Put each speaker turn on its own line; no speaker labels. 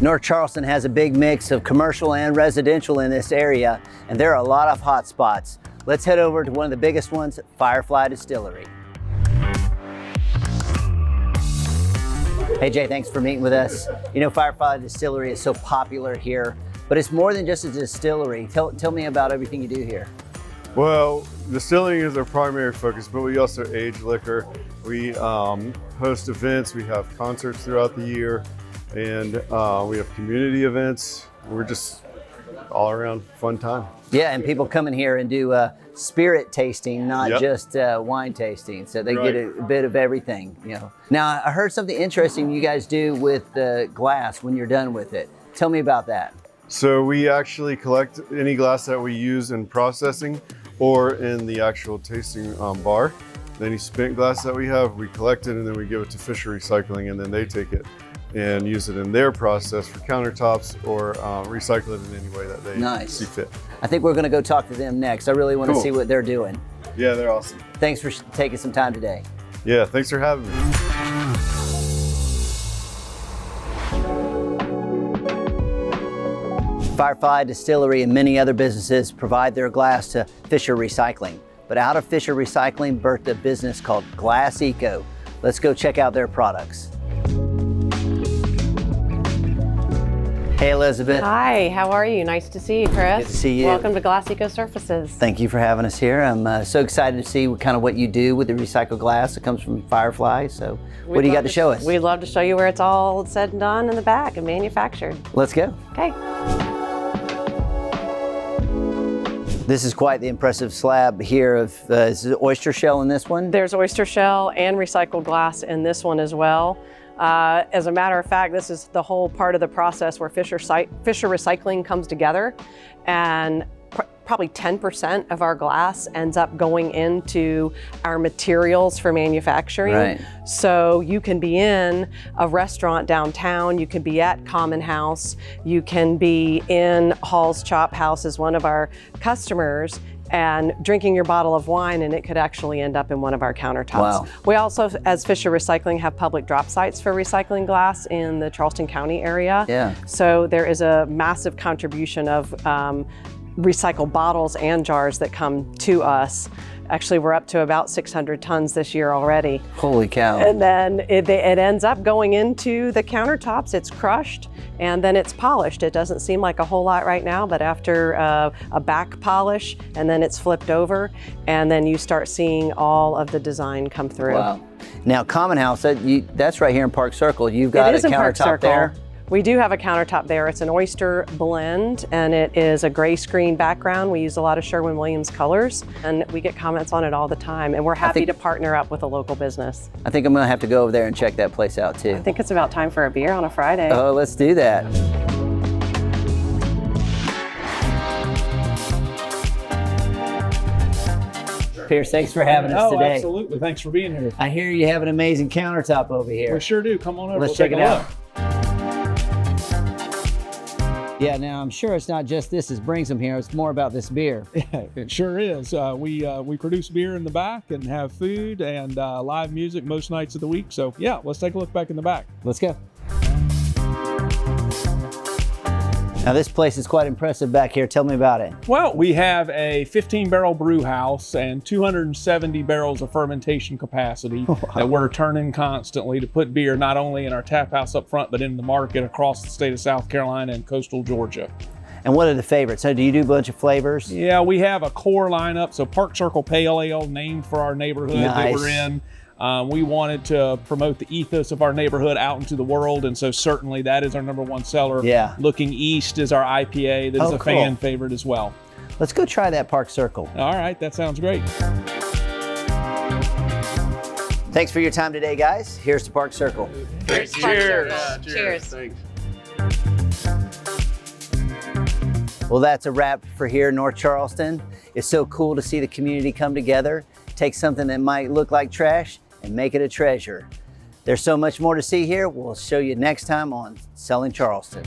North Charleston has a big mix of commercial and residential in this area, and there are a lot of hot spots. Let's head over to one of the biggest ones, Firefly Distillery. Hey Jay, thanks for meeting with us. You know, Firefly Distillery is so popular here, but it's more than just a distillery. Tell me about everything you do here.
Well, distilling is our primary focus, but we also age liquor. We host events, we have concerts throughout the year, and we have community events. We're just all around fun time.
Yeah, and people come in here and do spirit tasting, not just wine tasting. So they get a bit of everything, you know. Now, I heard something interesting you guys do with the glass when you're done with it. Tell me about that.
So we actually collect any glass that we use in processing or in the actual tasting bar. Any spent glass that we have, we collect it and then we give it to Fisher Recycling, and then they take it and use it in their process for countertops or recycle it in any way that they see fit.
I think we're going to go talk to them next. I really want to see what they're doing.
Yeah, they're awesome.
Thanks for taking some time today.
Yeah, thanks for having me.
Firefly Distillery and many other businesses provide their glass to Fisher Recycling. But out of Fisher Recycling birthed a business called Glass Eco. Let's go check out their products. Hey Elizabeth.
Hi, how are you? Nice to see you, Chris.
Good to see you.
Welcome to Glass Eco Surfaces.
Thank you for having us here. I'm so excited to see what you do with the recycled glass that comes from Firefly. So what do you got to show us?
We'd love to show you where it's all said and done in the back and manufactured.
Let's go.
Okay.
This is quite the impressive slab here of is it oyster shell in this one?
There's oyster shell and recycled glass in this one as well. As a matter of fact, this is the whole part of the process where Fisher Recycling comes together, and probably 10% of our glass ends up going into our materials for manufacturing.
Right.
So you can be in a restaurant downtown, you can be at Common House, you can be in Hall's Chop House as one of our customers, and drinking your bottle of wine, and it could actually end up in one of our countertops.
Wow.
We also, as Fisher Recycling, have public drop sites for recycling glass in the Charleston County area.
Yeah.
So there is a massive contribution of recycled bottles and jars that come to us. Actually, we're up to about 600 tons this year already.
Holy cow.
And then it ends up going into the countertops. It's crushed and then it's polished. It doesn't seem like a whole lot right now, but after a back polish, and then it's flipped over, and then you start seeing all of the design come through.
Wow. Now, Common House, that's right here in Park Circle. You've got a countertop there.
We do have a countertop there. It's an oyster blend, and it is a gray screen background. We use a lot of Sherwin-Williams colors, and we get comments on it all the time, and we're happy to partner up with a local business.
I think I'm gonna have to go over there and check that place out too.
I think it's about time for a beer on a Friday.
Oh, let's do that. Pierce, thanks for having us today.
Oh, absolutely. Thanks for being here.
I hear you have an amazing countertop over here.
We sure do. Come on over.
Let's check it out. Yeah, now I'm sure it's not just this that brings them here. It's more about this beer.
Yeah, it sure is. We produce beer in the back and have food and live music most nights of the week. So yeah, let's take a look back in the back.
Let's go. Now this place is quite impressive back here. Tell me about it.
Well, we have a 15-barrel brew house and 270 barrels of fermentation capacity that we're turning constantly to put beer not only in our tap house up front, but in the market across the state of South Carolina and coastal Georgia.
And what are the favorites? So do you do a bunch of flavors?
Yeah, we have a core lineup. So Park Circle Pale Ale, named for our neighborhood that we're in. We wanted to promote the ethos of our neighborhood out into the world, and so certainly that is our #1 seller.
Yeah.
Looking East is our IPA that is a fan favorite as well.
Let's go try that Park Circle.
All right, that sounds great.
Thanks for your time today, guys. Here's to Park Circle.
Cheers. Cheers.
Thanks.
Well, that's a wrap for here in North Charleston. It's so cool to see the community come together, take something that might look like trash and make it a treasure. There's so much more to see here. We'll show you next time on Selling Charleston.